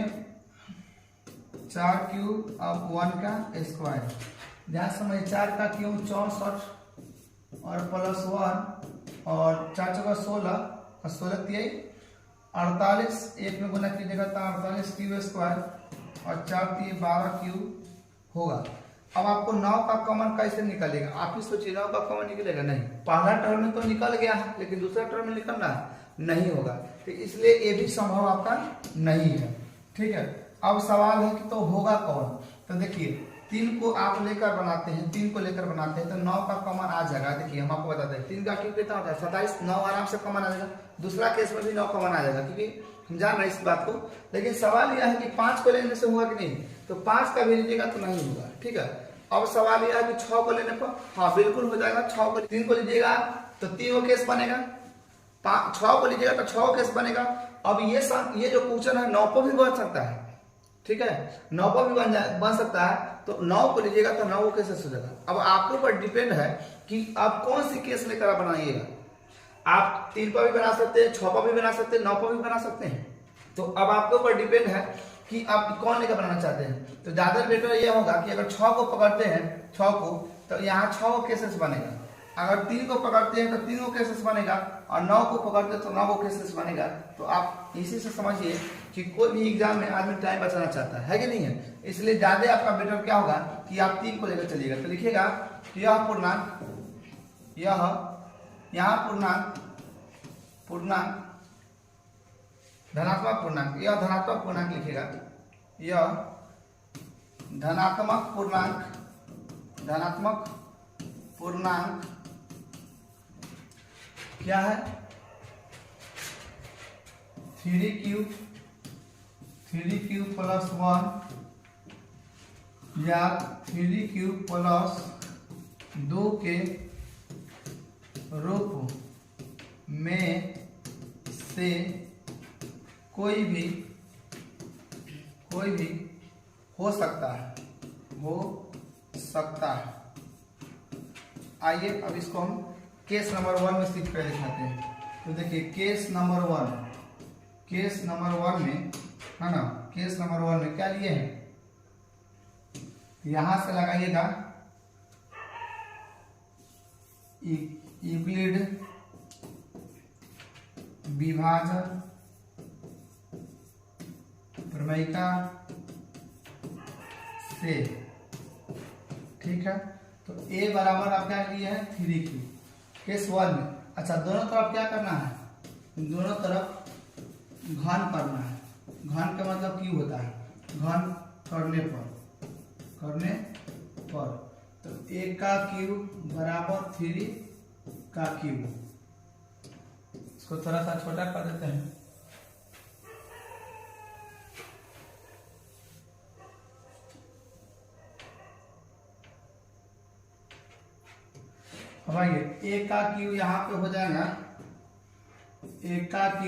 S1: 4q अब 1 का स्क्वायर। ध्यान समझ, 4 का क्यूब 64 और प्लस 1 और 4 चौका 16 और 16 3 48, एक में गुना कीजिएगा तो 48q स्क्वायर और 4 3 12q होगा। अब आपको 9 का कॉमन कैसे निकलेगा, आप ही सोचिए, 9 का कॉमन निकलेगा नहीं। पहला टर्म में तो निकल गया है, लेकिन दूसरा टर्म में निकलना नहीं होगा, तो इसलिए ये भी संभव आपका नहीं है, ठीक है। अब सवाल है कि तो होगा कौन। तो देखिए 3 को आप लेकर बनाते हैं, 3 को लेकर बनाते हैं तो 9 का कॉमन आ जाएगा। देखिए हम आपको बताते हैं 3 का क्यूब कितना होता है 27, 9 आराम से कॉमन आ जाएगा। दूसरा केस में भी 9 कॉमन आ जाएगा, क्योंकि हम जान रहे हैं इस बात को। लेकिन सवाल यह है कि 5 को लेने से होगा कि नहीं, तो 5 का भी लीजिएगा तो नहीं होगा, ठीक है। अब सवाल यह है कि 6 को लेने पर हाँ बिल्कुल हो जाएगा। 6 को 3 को लीजिएगा तो 3 केस बनेगा, 6 को लीजिएगा तो 6 केस बनेगा। अब ये जो क्वेश्चन है 9 पर भी बन सकता है, ठीक है, 9 पर भी बन सकता है। तो 9 को लीजिएगा तो 9 केसेस हो जाएगा। अब आपके ऊपर डिपेंड है कि आप कौन सी केस लेकर आप बनाइएगा। आप 3 पर भी बना सकते हैं, 6 पर भी बना सकते हैं, 9 पर भी बना सकते हैं। तो अब आपके ऊपर डिपेंड है कि आप कौन लेकर बनाना चाहते हैं। तो ज्यादा बेटर ये होगा कि अगर 6 को पकड़ते हैं 6 को तो यहाँ 6 केसेस बनेगा। अगर 3 को पकड़ते हैं तो 3 केसेस बनेगा, और 9 को पकड़ते हैं तो 9 केसेस बनेगा। तो आप इसी से समझिए कि कोई भी एग्जाम में आदमी टाइम बचाना चाहता है कि नहीं है। इसलिए ज्यादा आपका बेटर क्या होगा कि आप 3 को लेकर चलिएगा। तो लिखिएगा यह पूर्णांक, यहाँ पूर्णांक धनात्मक पूर्णांक, यह धनात्मक पूर्णांक लिखिएगा, यह धनात्मक पूर्णांक क्या है 3q प्लस 1 या 3q प्लस 2 के रूप में से कोई भी हो सकता है। आइए अब इसको हम केस नंबर 1 में सीख कर दिखाते हैं। तो देखिए केस नंबर 1 में है ना, केस नंबर 1 में क्या लिए हैं, यहां से लगाइएगा यूक्लिड विभाजन प्रमेयिका से, ठीक है। तो a बराबर आप क्या लिए हैं 3q केस 1 में। अच्छा, दोनों तरफ क्या करना है, दोनों तरफ घन करना है। घन का मतलब q होता है, घन करने पर। तो a का q बराबर 3 का q, इसको थोड़ा सा छोटा कर देते हैं। अब आइए a का q यहाँ पे हो जाएगा, a का q,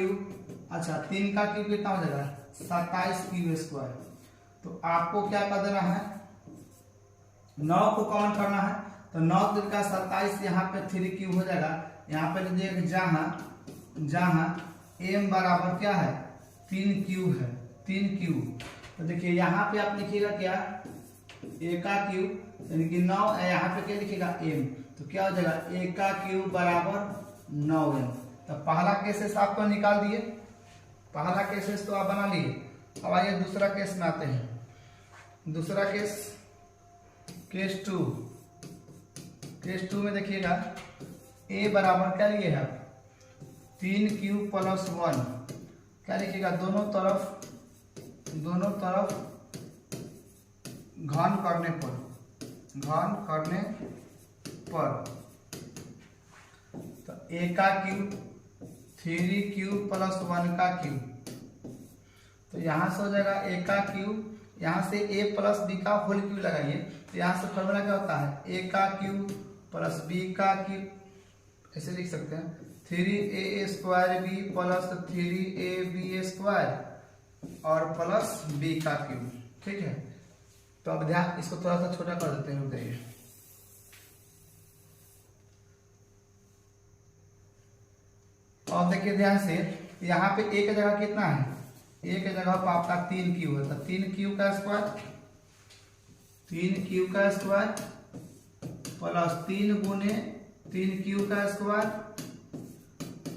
S1: अच्छा 3 का q कितना हो जाएगा 27q²। तो आपको क्या कर देना है, 9 को कॉमन करना है। तो 9 3 का 27, यहाँ पे 3q हो जाएगा। यहाँ पे लीजिए जहां m बराबर क्या है 3q है, 3q। तो देखिए यहाँ पे आप लिखिएगा क्या a का q यानी कि 9, यहाँ पे क्या लिखिएगा m। तो क्या हो जाएगा a का q बराबर 9m। तो पहला केसेस आपको निकाल दिए, पहला केसेस तो आप बना लिए। अब आइए दूसरा केस में आते हैं। दूसरा केस 2 में देखिएगा a बराबर क्या लिए है 3q प्लस 1, क्या लिखिएगा दोनों तरफ घन करने पर। तो a का q 3q प्लस 1 का q। तो यहां से हो जाएगा a का q, यहां से a प्लस b का होल q लगाइए। तो यहां से फॉर्मूला क्या होता है a का q प्लस b का q, ऐसे लिख सकते हैं 3a² b प्लस 3ab² और प्लस b का q, ठीक है। तो अब ध्यान, इसको थोड़ा सा छोटा कर देते हैं, बताइए। और देखिए ध्यान से, यहाँ पे a की जगह कितना है, a की जगह पर आपका 3q है। तो 3q का स्क्वायर प्लस 3 गुने 3q का स्क्वायर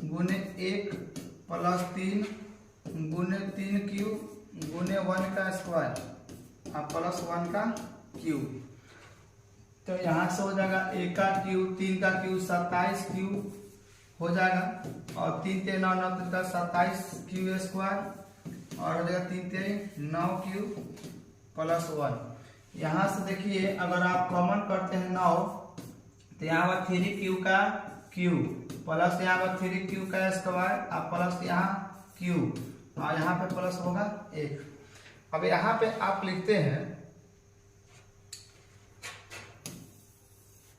S1: गुने 1 प्लस 3 गुने 3q गुने 1 का स्क्वायर और प्लस 1 का q। तो यहाँ से हो जाएगा a का q, 3 का q 27q हो जाएगा, और 3 3 9 9 3 का 27q² और हो जाएगा 3 3 9q प्लस 1। यहाँ से देखिए अगर आप कॉमन करते हैं 9, तो यहाँ पर 3q का q प्लस यहाँ पर 3q का स्क्वायर और प्लस यहाँ q, और यहाँ पे प्लस होगा 1। अब यहाँ पे आप लिखते हैं,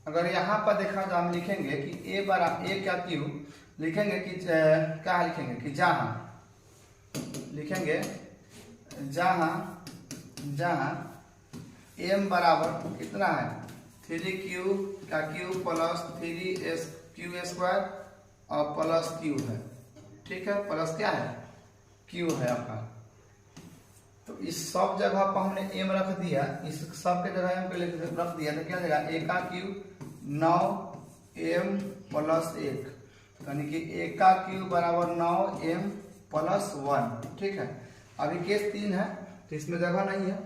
S1: अगर यहाँ पर देखा तो हम लिखेंगे कि a क्या q, लिखेंगे कि क्या लिखेंगे कि जहां लिखेंगे जहां जहां m बराबर कितना है 3q का q प्लस 3q स्क्वायर और प्लस q है, ठीक है, प्लस क्या है q है आपका। तो इस सब जगह पर हमने m रख दिया, इस सब के जगह m पे रख दिया तो क्या देगा a का q 9m प्लस 1, यानी कि a का q बराबर 9m प्लस 1, ठीक है। अभी केस 3 है तो इसमें जगह नहीं है,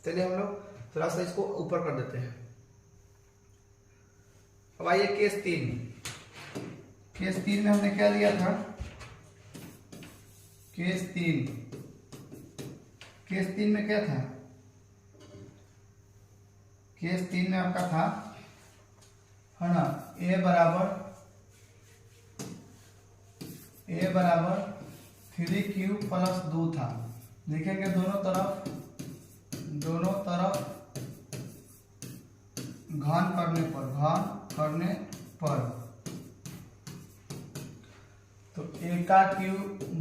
S1: चलिए हम लोग थोड़ा सा इसको ऊपर कर देते हैं। अब आइए केस 3 में हमने क्या लिया था, केस 3 में क्या था, केस 3 में आपका था है ना a बराबर 3q प्लस 2 था। लिखेंगे दोनों तरफ घन करने पर तो a का q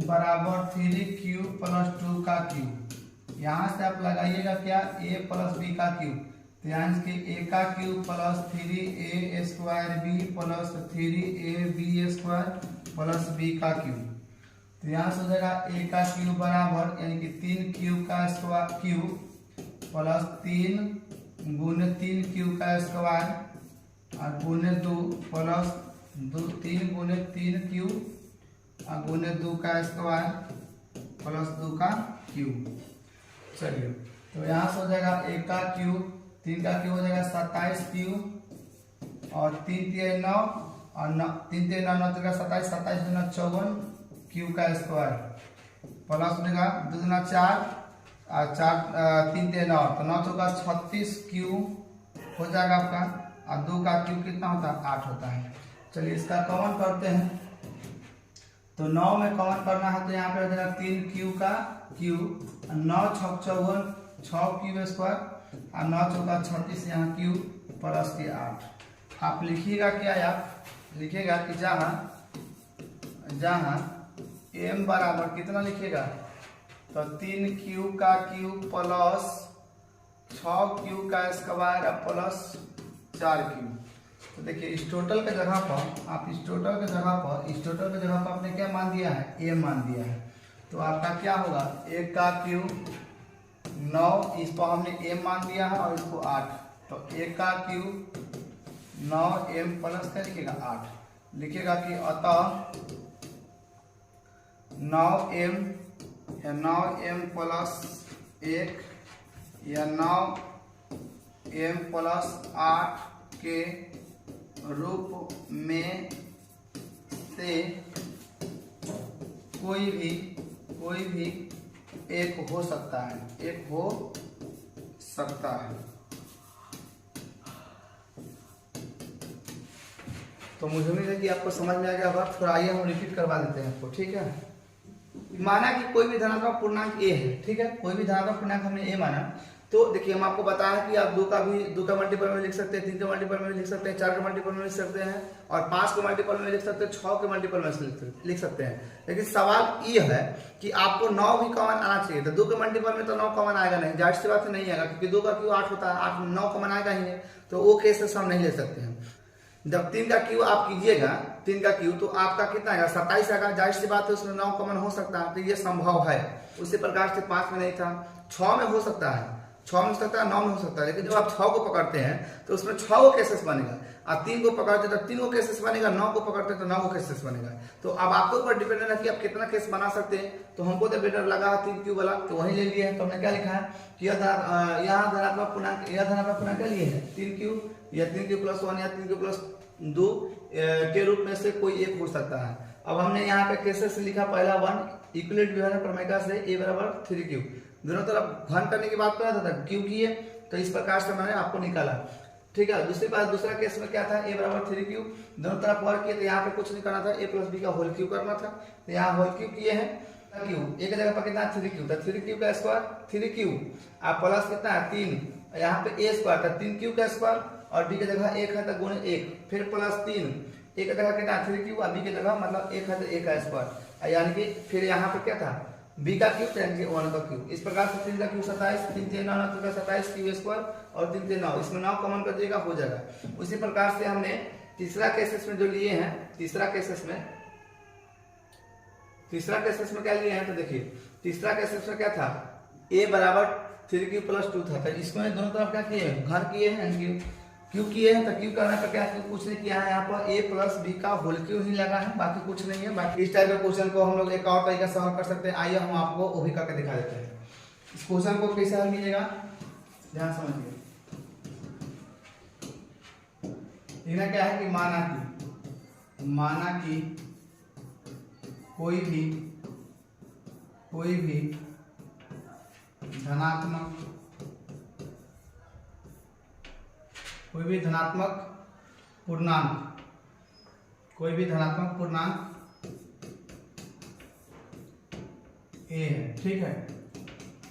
S1: बराबर 3q प्लस 2 का q, यहाँ से आप लगाइएगा क्या a प्लस b का q, तो यहाँ से a का q plus 3a square b plus 3ab square plus b का q, तो यहाँ से हो जाएगा a का q बराबर यानी कि 3q का स्क्वायर q प्लस 3 गुने 3q का स्क्वायर और गुने 2 प्लस 3 गुने 3q और गुने 2 का स्क्वायर प्लस 2 का q। चलिए तो यहाँ से हो जाएगा a का q 3 का q हो जाएगा 27q और 3 3 9 और 3 3 9 9 3 27 27 गुना 54 q का स्क्वायर प्लस होगा 2 गुना 4 और 4 3 3 9 तो 9 होगा 36q हो जाएगा आपका, और 2 का q कितना होता है 8 होता है। चलिए इसका कॉमन करते हैं, तो 9 में कॉमन करना है तो यहाँ पे हो जाएगा 3q का q 9 6 54 6q स्क्वायर और 9 चौका 36 यहाँ q प्लस के 8। आप लिखिएगा क्या, आप लिखिएगा कि जहां m बराबर कितना लिखिएगा तो 3q का q प्लस 6q का स्क्वायर प्लस 4q। तो देखिए इस टोटल के जगह पर आप इस टोटल के जगह पर आपने क्या मान दिया है m मान दिया है, तो आपका क्या होगा 1 का q 9, इस पर हमने m मान दिया है और इसको 8, तो 1 का q 9m प्लस क्या लिखिएगा 8, लिखिएगा कि अतः 9m प्लस 1 या 9m प्लस 8 के रूप में से कोई भी एक हो सकता है, तो मुझे उम्मीद है कि आपको समझ में आ गया होगा। थोड़ा आइए हम रिपीट करवा देते हैं आपको, ठीक है। माना कि कोई भी धनात्मक पूर्णांक a है, ठीक है, कोई भी धनात्मक पूर्णांक हमने a माना, तो देखिए हम आपको बताया कि आप 2 का मल्टीपल में लिख सकते हैं, 3 के मल्टीपल में लिख सकते हैं, 4 के मल्टीपल में लिख सकते हैं और 5 के मल्टीपल में लिख सकते हैं, 6 के मल्टीपल में लिख सकते हैं। लेकिन सवाल ये है कि आपको 9 भी कॉमन आना चाहिए, तो 2 के मल्टीपल में तो 9 कॉमन आएगा नहीं, जाहिर सी बात है नहीं आएगा, क्योंकि 2 का क्यू 8 होता है, 8 9 कॉमन आएगा ही नहीं, तो वो केसेस हम नहीं ले सकते हैं। जब 3 का क्यू आप कीजिएगा 3 का क्यू तो आपका कितना आएगा 27 आएगा, जाहिर सी बात है उसमें 9 कॉमन हो सकता है, तो ये संभव है। उसी प्रकार से 5 में नहीं था, 6 में हो सकता है, 6 में हो सकता है, 9 में हो सकता है, लेकिन जब आप 6 को पकड़ते हैं तो उसमें 6 को केसेस बनेगा, और 3 को पकड़ते तो 3 को केसेस बनेगा, 9 को पकड़ते तो 9 को केसेस बनेगा। तो अब आपके ऊपर डिपेंडेंट है कि आप कितना केस बना सकते हैं। तो हमको तो बेटर लगा 3q वाला, तो वही ले लिए है। तो हमने क्या लिखा है कि यहाँ धनात्मक पूर्णांक क्या लिए है 3q या 3q प्लस 1 या 3q प्लस 2 के रूप में से कोई एक हो सकता है। अब हमने यहाँ पे केसेस लिखा, पहला 1 इक्विलेट विभाजन प्रमेय से a बराबर 3q, दोनों तरफ घन करने की बात कर रहा था, क्यों किए तो इस प्रकार से मैंने आपको निकाला, ठीक है। दूसरी बात, दूसरा केस में क्या था a बराबर 3q, दोनों तरफ वर्ग किए, तो यहाँ पे कुछ नहीं करना था, a प्लस b का होल क्यू करना था, तो यहाँ होल क्यू किए हैं, क्यू एक जगह पर कितना 3q, तो 3q का स्क्वायर 3q आप प्लस कितना है 3, यहाँ पे a स्क्वायर था 3q का स्क्वायर और b की जगह 1 है तो गुणे 1, फिर प्लस 3 एक जगह कितना 3 क्यूब, बी की जगह मतलब 1 है तो 1 का स्क्वायर, यानी कि फिर यहाँ पे क्या था बी का क्यूब यानी कि 1 का क्यूब। इस प्रकार से 3 का क्यूब 27, 3 3 9 9 27 क्यूब स्क्वायर और 3 3 9, इसमें 9 कॉमन कर दिएगा हो जाएगा। उसी प्रकार से हमने तीसरा केसेस में जो लिए हैं, तीसरा केसेस में क्या लिए हैं तो देखिए तीसरा केसेस में क्या था a बराबर 3 क्यूब प्लस 2 था, तो इसमें दोनों तरफ क्या किए हैं घर किए हैं, क्यूब किए हैं, तो क्यूब करने पर क्या कुछ नहीं किया है, यहाँ पर a प्लस बी का होल क्यूब ही लगा है, बाकी कुछ नहीं है। बाकी इस टाइप के क्वेश्चन को हम लोग एक और तरीका से सॉल्व कर सकते हैं। आइए हम आपको वो भी करके दिखा देते हैं। इस क्वेश्चन को कैसे हल कीजिएगा ध्यान समझिए। इन्हें क्या है कि माना कि कोई भी धनात्मक पूर्णांक ए है, ठीक है।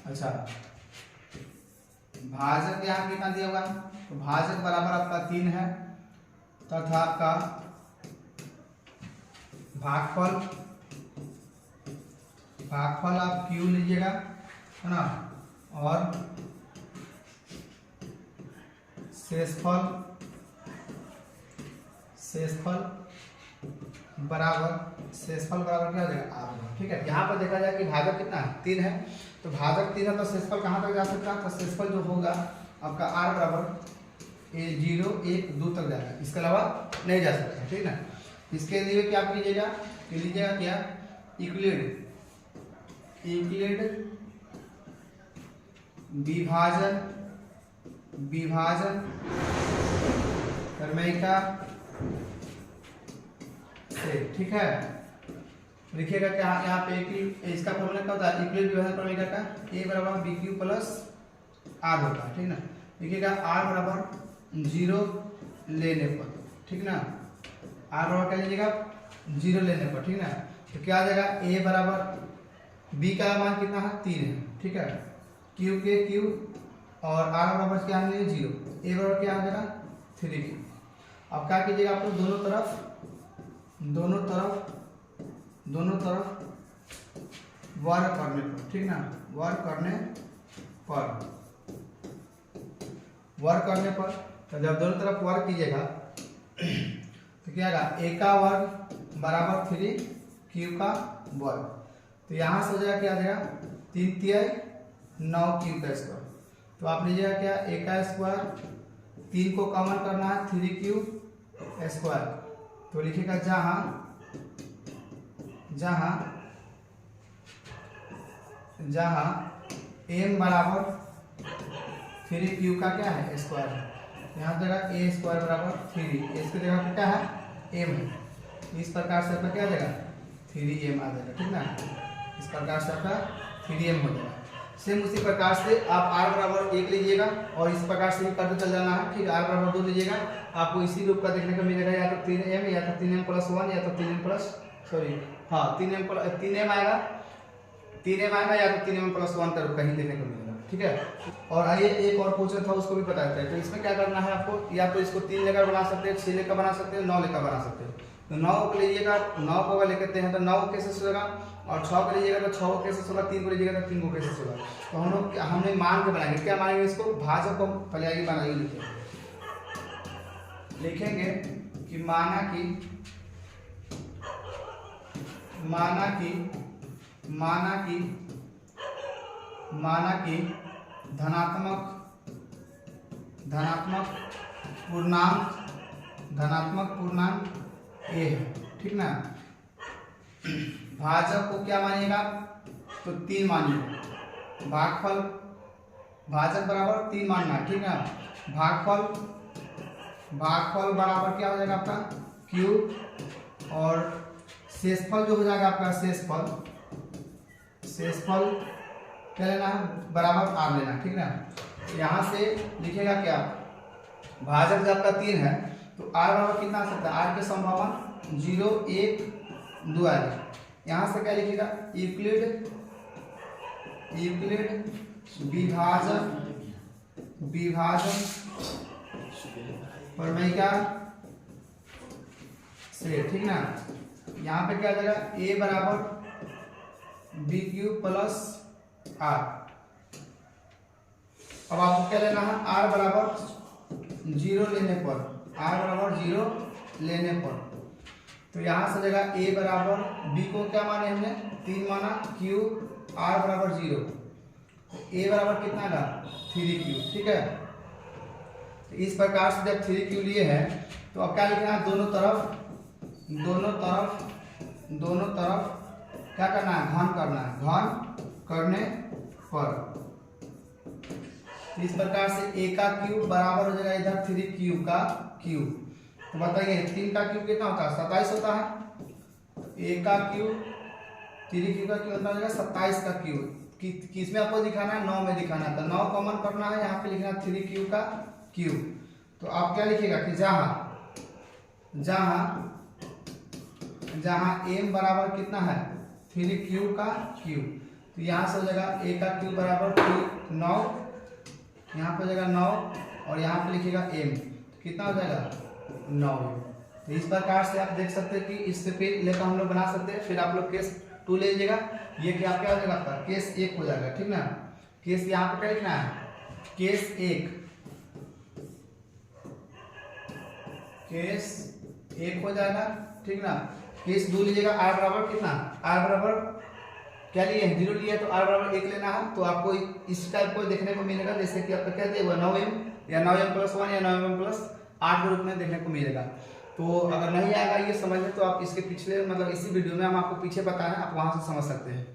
S1: अच्छा भाजक यहाँ कितना दिया होगा, तो भाजक बराबर आपका 3 है तथा आपका भागफल आप क्यू लीजिएगा है ना, और शेषफल बराबर क्या हो जाएगा आर, ठीक है। यहाँ पर देखा जाए कि भाजक कितना है 3 है, तो भाजक 3 है तो शेषफल कहाँ तक जा सकता है, तो शेषफल जो होगा आपका आर बराबर 0 1 2 तक जाएगा, इसके अलावा नहीं जा सकता, ठीक है। इसके लिए क्या कीजिएगा क्या इक्विलेड विभाजन क्रमैका से, ठीक है। लिखिएगा क्या यहाँ पे इसका फॉर्मूला क्या होता है इक्विलेड विभाजन क्रमैका का, a बराबर बी क्यू प्लस आर होता है, ठीक ना। लिखिएगा आर बराबर 0 लेने पर, ठीक ना, आर बराबर क्या लीजिएगा 0 लेने पर, ठीक ना। तो क्या आ जाएगा a बराबर b का मान कितना है 3 है, ठीक है, क्यू के क्यू और r बराबर क्या है 0, a बराबर क्या आ जाएगा 3। अब क्या कीजिएगा आपको दोनों तरफ वर्ग करने पर, ठीक ना, वर्ग करने पर तो जब दोनों तरफ वर्ग कीजिएगा तो क्या आएगा a का वर्ग बराबर 3 क्यू का वर्ग, तो यहाँ से हो जाएगा क्या आ जाएगा 3 तिहाई 9 क्यू का स्क्वायर। तो आप लीजिएगा क्या a का स्क्वायर 3 को कॉमन करना है 3 क्यू स्क्वायर, तो लिखिएगा जहां m बराबर 3 क्यू का क्या है स्क्वायर है, यहाँ जगह a स्क्वायर बराबर 3, इसकी जगह पे क्या है m है, इस प्रकार से आपका क्या आ जाएगा 3m आ जाएगा, ठीक ना। इस प्रकार से आपका 3m हो जाएगा। सेम उसी प्रकार से आप r बराबर 1 लीजिएगा और इस प्रकार से करते चल जाना है, ठीक। r बराबर 2 लीजिएगा, आपको इसी रूप का देखने को मिलेगा, या तो 3m या तो 3m प्लस 1 या तो 3m प्लस 3m आएगा या तो 3m प्लस 1 का रूप कहीं देखने को मिलेगा, ठीक है। और आइए एक और क्वेश्चन था उसको भी बताते हैं। तो इसमें क्या करना है आपको, या तो इसको 3 लेकर बना सकते हैं, 6 लेकर बना सकते हैं, 9 लेकर बना सकते हैं। तो 9 को लीजिएगा, 9 को अगर लेते हैं तो 9 को कैसे होगा, और 6 को लीजिएगा तो 6 को कैसे होगा, 3 को लीजिएगा तो 3 को कैसे होगा। तो हमने मान के बनाएंगे, क्या मानेंगे इसको भाजक को, पहले आगे बनाइए लिखेंगे कि माना कि धनात्मक पूर्णांक a है, ठीक ना। भाजक को क्या मानिएगा तो 3 मानिएगा, भाजक बराबर 3 मानना है, ठीक ना। भागफल बराबर क्या हो जाएगा आपका क्यूब, और शेषफल जो हो जाएगा आपका शेषफल क्या लेना है बराबर आर लेना, ठीक ना। यहाँ से लिखेगा क्या भाजक जब आपका 3 है तो आर बराबर कितना आ सकता है, आर के संभावना 0 1 2 आएगा। यहाँ से क्या लिखिएगा यूक्लिड विभाजन प्रमेय से, ठीक ना। यहाँ पे क्या आ जाएगा, ए बराबर बी क्यूब प्लस आर। अब आपको क्या लेना है, आर बराबर 0 लेने पर, आर बराबर 0 लेने पर तो यहाँ से जगह ए बराबर बी को क्या माने हमने 3 माना, क्यूब आर बराबर 0, ए बराबर कितना का 3 क्यूब, ठीक है। तो इस प्रकार से जब 3 क्यूब लिए हैं तो अब क्या लिखना है, दोनों तरफ क्या करना है, घन करना है, घन करने पर इस प्रकार से ए का क्यूब बराबर हो जाएगा इधर 3 क्यूब का क्यूब। तो बताइए 3 का क्यूब कितना होता है, 27 होता है। ए का क्यूब 3 क्यूब का क्यूब होता है 27 का क्यूब। किसमें आपको दिखाना है, 9 में दिखाना है। तो 9 कॉमन करना है, यहाँ पे लिखना 3 क्यूब का क्यूब। तो आप क्या लिखिएगा कि जहां m बराबर कितना है 3 क्यूब का क्यूब, तो यहाँ से हो जाएगा a का क्यूब बराबर 9, यहाँ पे हो जाएगा 9 और यहाँ पे लिखिएगा m, कितना हो जाएगा 9। तो इस प्रकार से आप देख सकते हैं कि इससे फिर लेकर हम लोग बना सकते हैं। फिर आप लोग केस 2 ले लीजिएगा, ये कि आप क्या हो जाएगा आपका केस 1 हो जाएगा, ठीक ना। केस यहाँ पे क्या लिखना है, केस 1 हो जाएगा, ठीक ना। केस 2 लीजिएगा, आर बराबर कितना, आर बराबर क्या लिए 0 लिए तो आर बराबर 1 लेना है। तो आपको इस टाइप को देखने को मिलेगा, जैसे कि आपका क्या दिया हुआ 9m या 9m + 1 या 9m + 8 के रूप में देखने को मिलेगा। तो अगर नहीं आएगा ये समझ में तो आप इसके पिछले मतलब इसी वीडियो में हम आपको पीछे बताएं, आप वहां से समझ सकते हैं।